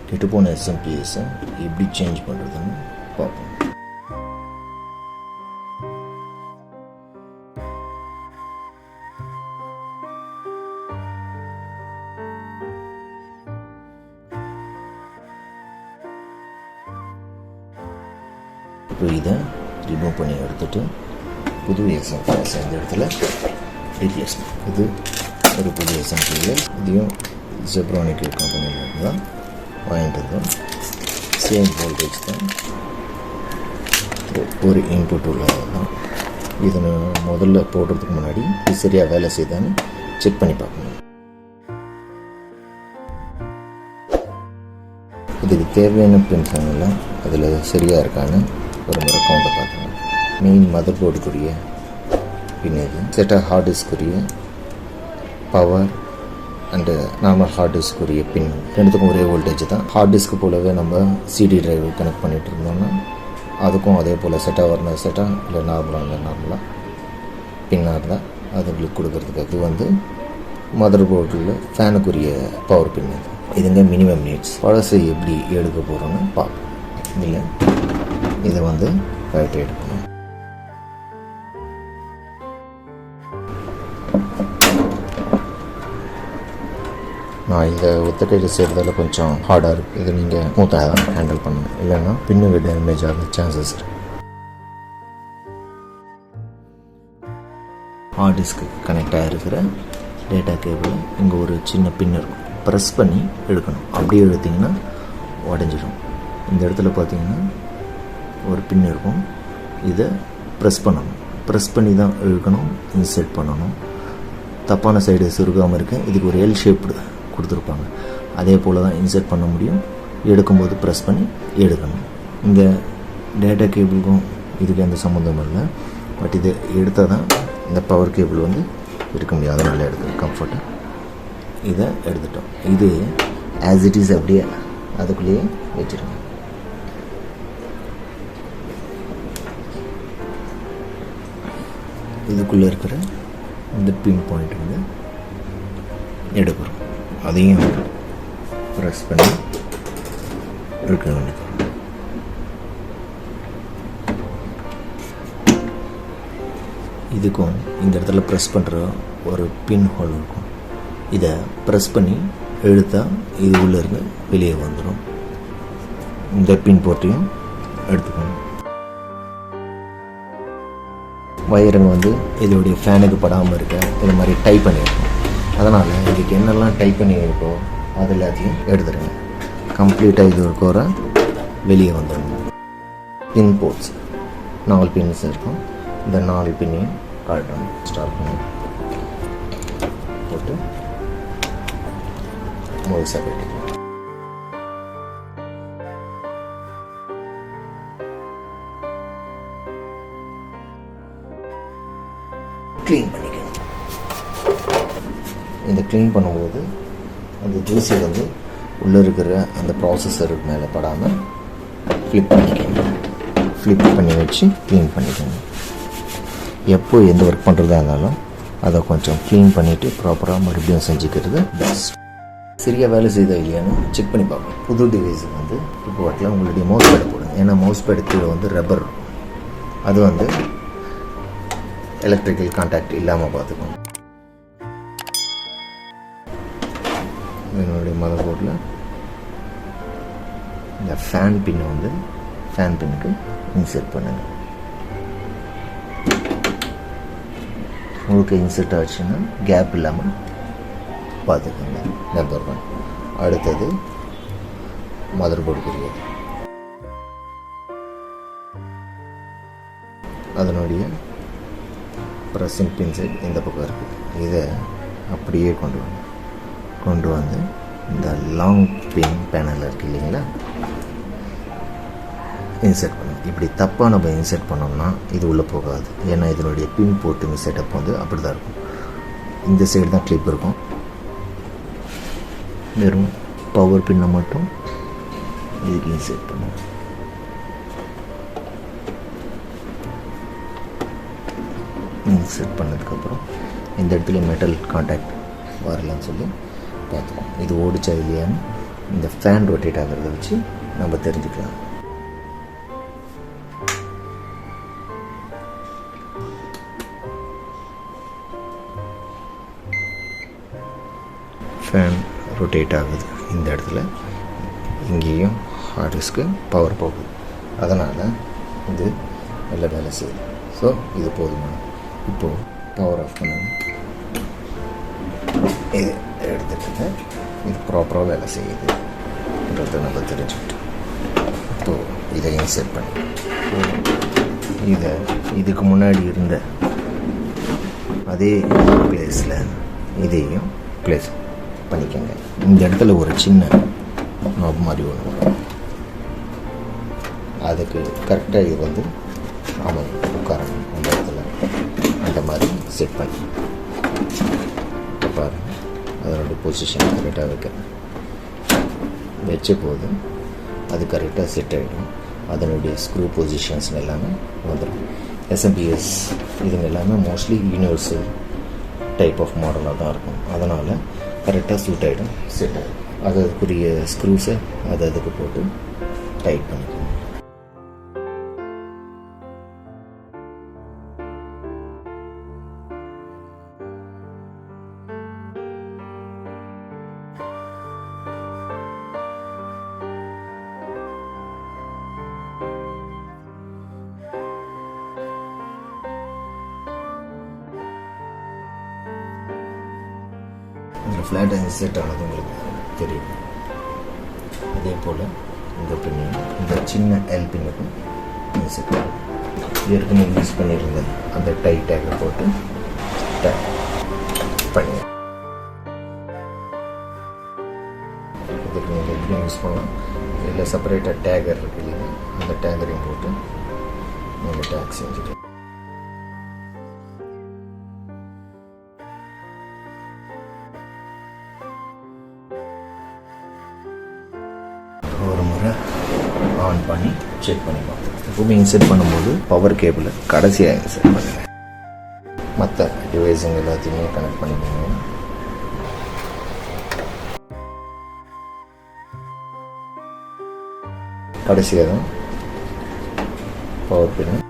கெட்டுப்போன எஸ்எம்பிஎஸை எப்படி சேஞ்ச் பண்ணுறதுன்னு பார்ப்போம். இப்போ இதை ரிமூவ் பண்ணி எடுத்துகிட்டு புது எஸ்எம்பிஎஸ் இந்த இடத்துல ரீப்ளேஸ்மெண்ட். இது ஒரு புது எஸ்எம்பிஎஸ், இதையும் ஜெப்ரானிக் கம்பெனியில் தான் வாங்கிட்டு சேம் வோல்டேஜ் தான், ஒரு இன்புட் உள்ளது தான். இதை முதல்ல போடுறதுக்கு முன்னாடி இது சரியாக வேலை செய்தான்னு செக் பண்ணி பார்க்கணும். இதுக்கு தேவையான பின்ஸ் அதில் சரியாக இருக்கான்னு ஒரு முறை கவுண்டை பார்க்கணும். மெயின் மதர் போர்டுக்குரிய பின் இது, செட்டாக ஹார்ட் டிஸ்க்குரிய பவர் அண்டு நார்மல் ஹார்ட் டிஸ்க்குரிய பின் ரெண்டுத்துக்கும் ஒரே வோல்டேஜ் தான். ஹார்ட் டிஸ்க்கு போலவே நம்ம சிடி டிரைவ் கனெக்ட் பண்ணிகிட்டு இருந்தோம்னா அதுக்கும் அதே போல் செட்டாக வரணும், செட்டாக இல்லை நார்மலாக பின்னாக இருந்தால் அதுங்களுக்கு கொடுக்குறதுக்கு அது வந்து மதர் போர்டில் ஃபேனுக்குரிய பவர் பின் இது. இதுங்க மினிமம் நீட்ஸ். பழசை எப்படி எடுக்க போகிறோன்னு பார்ப்போம். இல்லை இதை வந்து கரெக்டாக எடுக்கணும். நான் இதை ஒத்தக்கையில் செய்கிறதால கொஞ்சம் ஹார்டாக இருக்குது. இதை நீங்கள் ஸ்மூத்தாக தான் ஹேண்டில் பண்ணணும், இல்லைன்னா பின்னுக்கு டேமேஜ் ஆக சான்சஸ் இருக்குது. ஹார்ட் டிஸ்க்கு கனெக்டாக இருக்கிற டேட்டா கேபிள் இங்கே ஒரு சின்ன பின் இருக்கும், ப்ரெஸ் பண்ணி எடுக்கணும். அப்படியே எடுத்திங்கன்னா உடஞ்சிடும். இந்த இடத்துல பார்த்தீங்கன்னா ஒரு பின் இருக்கும், இதை ப்ரெஸ் பண்ணணும். ப்ரெஸ் பண்ணி தான் இழுக்கணும், இன்செர்ட் பண்ணணும். தப்பான சைடு சுருக்காமல் இருக்க இதுக்கு ஒரு எல் ஷேப் கொடுத்துருப்பாங்க, அதே போல் தான் இன்செர்ட் பண்ண முடியும். எடுக்கும்போது ப்ரெஸ் பண்ணி எடுக்கணும். இங்கே டேட்டா கேபிளுக்கும் இதுக்கு எந்த சம்மந்தமும் இல்லை, பட் இது எடுத்தால் தான் இந்த பவர் கேபிள் வந்து இருக்க முடியும். அதனால் எடுத்து கம்ஃபர்ட்டாக இதை எடுத்துட்டோம். இது ஆஸ் இட் இஸ் அப்படியே அதுக்குள்ளேயே வச்சுருங்க. இதுக்குள்ளே இருக்கிற இந்த பின் பாயிண்ட் வந்து எடுக்கிறோம். அதையும் ப்ரெஸ் பண்ணி எடுக்க வேண்டியது. இதுக்கும் இந்த இடத்துல ப்ரெஸ் பண்ணுற ஒரு பின் ஹோல் இருக்கும், இதை ப்ரெஸ் பண்ணி எடுத்தால் இது உள்ளே இருந்து வெளியே வந்துடும். இந்த பின் போட்டையும் எடுத்துக்கணும். வயருங்க வந்து இதோடைய ஃபேனுக்கு படாமல் இருக்க இது மாதிரி டைப் பண்ணியிருக்கோம். அதனால் இதுக்கு என்னெல்லாம் டைப் பண்ணி இருக்கோ அது எல்லாத்தையும் எடுத்துருங்க. கம்ப்ளீட்டாக இது இருக்கிற வெளியே வந்துடுங்க. பின் போர்ட்ஸ் 4 பின்ஸ் இருக்கும். இந்த 4 பின்னையும் காட்டணும். ஸ்டார்ட் பண்ணி போட்டு முழுசாக கட்டிக்கலாம். க்ளீன் பண்ணிக்கணும். இந்த க்ளீன் பண்ணும்போது அந்த தூசி வந்து உள்ளே இருக்கிற அந்த ப்ராசஸருக்கு மேலே படாமல் ஃப்ளிப் பண்ணிக்கணும். ஃப்ளிப் பண்ணி வச்சு க்ளீன் பண்ணிக்கணும். எப்போ எந்த ஒர்க் பண்ணுறதா இருந்தாலும் அதை கொஞ்சம் க்ளீன் பண்ணிவிட்டு ப்ராப்பராக மறுபடியும் செஞ்சுக்கிறது பெஸ்ட். சரியாக வேலை செய்தா இல்லையான்னு செக் பண்ணி பார்க்கணும். புது டிவைஸுக்கு வந்து இப்போ வாட்டில் உங்களுடைய மவுஸ் பேடை போடுங்க. ஏன்னா மவுஸ் பேடு கீழே வந்து ரப்பர் இருக்கும், அது வந்து எலக்ட்ரிக்கல் கான்டாக்ட் இல்லாமல் பார்த்துக்கணும். என்னுடைய மதர் போர்டில் இந்த ஃபேன் பின்னை வந்து ஃபேன் பின்னுக்கு இன்செர்ட் பண்ணுங்கள். உங்களுக்கு இன்செர்ட் ஆச்சுன்னா கேப் இல்லாமல் பார்த்துக்கோங்க. நம்பர் 1. அடுத்தது மதர் போர்டுக்குரியது. அதனுடைய ப்ரெஸ்ஸிங் பின்ஸ் இந்த பக்கம் இருக்குது. இதை அப்படியே கொண்டு வந்து இந்த லாங் பின் பேனல் இருக்குது இல்லைங்களா, இன்செர்ட் பண்ணணும். இப்படி தப்பாக நம்ம இன்செர்ட் பண்ணோம்னா இது உள்ளே போகாது. ஏன்னா இதனுடைய பின் போட்டுங்க செட்டப் வந்து அப்படி தான் இருக்கும். இந்த சைடு தான் கிளிப் இருக்கும். வெறும் பவர் பின்னை மட்டும் இதுக்கு இன்செர்ட் பண்ணுவோம். இன்செர்ட் பண்ணதுக்கப்புறம் இந்த இடத்துல மெட்டல் கான்டாக்ட் வரலன்னு சொல்லி பார்த்துக்கோம். இது ஓடிச்சா இல்லையான்னு இந்த ஃபேன் ரொட்டேட் ஆகிறத வச்சு நம்ம தெரிஞ்சுக்கலாம். ஃபேன் ரொட்டேட் ஆகுது. இந்த இடத்துல இங்கேயும் ஹார்ட் டிஸ்க்கு பவர் போகுது. அதனால் இது நல்ல வேலை செய்யுது. ஸோ இது போதுமான. இப்போது பவர் ஆஃப் பண்ணுங்க. இது எடுத்துகிட்டு இது ப்ராப்பராக வேலை செய்யுதுன்றதை நம்ம தெரிஞ்சுக்கிட்டோம். இப்போது இதையும் செட் பண்ணி இதை இதுக்கு முன்னாடி இருந்த அதே பிளேஸில் இதையும் பிளேஸ் பண்ணிக்கோங்க. இந்த இடத்துல ஒரு சின்ன நாப் மாதிரி ஒன்று வரும். அதுக்கு கரெக்டாக இது வந்து உட்காரணும். அந்த இடத்துல அந்த மாதிரி செட் பண்ணி பாருங்கள். அதனோட பொசிஷன் கரெக்டாக வச்ச போது அது கரெக்டாக செட் ஆகிடும். அதனுடைய ஸ்க்ரூ பொசிஷன்ஸ் எல்லாமே வந்துடும். எஸ்எம்பிஎஸ் இதுங்க எல்லாமே மோஸ்ட்லி யூனிவர்சல் டைப் ஆஃப் மாடலாக தான் இருக்கும். அதனால் கரெக்டாக சூட் ஆகிடும், செட் ஆகிடும். அதுக்குரிய ஸ்க்ரூஸை அதுக்கு போட்டு டைட் பண்ணிக்கணும். இந்த ஃப்ளாட் செட் ஆனது உங்களுக்கு தெரியும். அதே போல் இந்த பின்னையும் இந்த சின்ன எல் பின்னுக்கும் செட் ஆகும். ஏற்கனவே யூஸ் பண்ணியிருந்த அந்த டைட்டாக போட்டு டேக் பண்ணி இதுக்கு நீங்கள் எப்படி யூஸ் பண்ணலாம். இதில் செப்பரேட்டாக டேகர் இருக்குது இல்லைங்க, அந்த டேகரையும் போட்டு நீங்கள் டேக் செஞ்சுட்டு ஒரு முறை ஆன் பண்ணி செக் பண்ணி பார்த்துக்கலாம். எப்பவுமே இன்செர்ட் பண்ணும்போது பவர் கேபிளை கடைசியாக இன்செர்ட் பண்ணுங்கள். மற்ற டிவைஸுங்க எல்லாத்தையுமே கனெக்ட் பண்ணிக்கோங்க. கடைசியாக தான் பவர் பின்னு